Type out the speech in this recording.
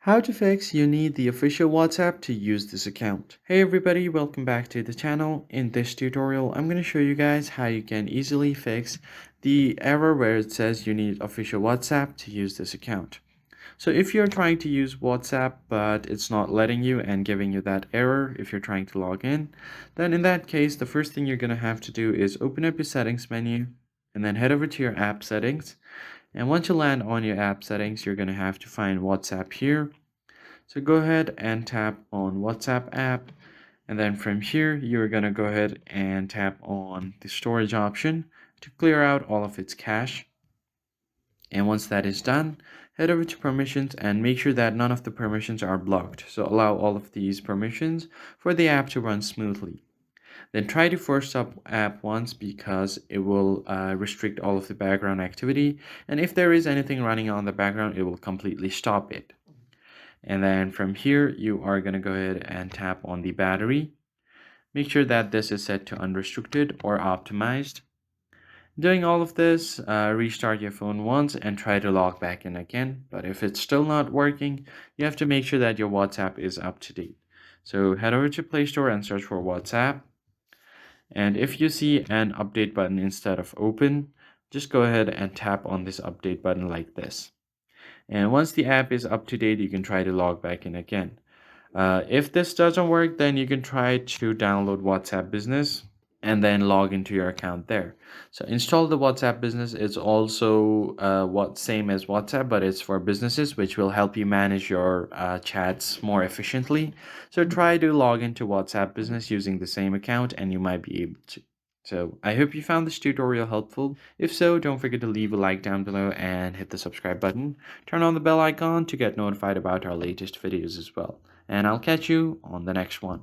How to fix you need the official WhatsApp to use this account. Hey everybody, welcome back to the channel. In this tutorial, I'm going to show you guys how you can easily fix the error where it says you need official WhatsApp to use this account. So if you're trying to use WhatsApp but it's not letting you and giving you that error if you're trying to log in, then in that case, the first thing you're going to have to do is open up your settings menu and then head over to your app settings. And once you land on your app settings, you're going to have to find WhatsApp here. So go ahead and tap on WhatsApp app. And then from here, you're going to go ahead and tap on the storage option to clear out all of its cache. And once that is done, head over to permissions and make sure that none of the permissions are blocked. So allow all of these permissions for the app to run smoothly. Then try to force up app once because it will restrict all of the background activity. And if there is anything running on the background, it will completely stop it. And then from here, you are going to go ahead and tap on the battery. Make sure that this is set to unrestricted or optimized. Doing all of this, restart your phone once and try to log back in again. But if it's still not working, you have to make sure that your WhatsApp is up to date. So head over to Play Store and search for WhatsApp. And if you see an update button instead of open, just go ahead and tap on this update button like this. And once the app is up to date, you can try to log back in again. If this doesn't work, then you can try to download WhatsApp Business and then log into your account there. So install the WhatsApp Business. It's also same as WhatsApp, but it's for businesses, which will help you manage your chats more efficiently. So try to log into WhatsApp Business using the same account, and you might be able to. So I hope you found this tutorial helpful. If so, don't forget to leave a like down below and hit the subscribe button. Turn on the bell icon to get notified about our latest videos as well. And I'll catch you on the next one.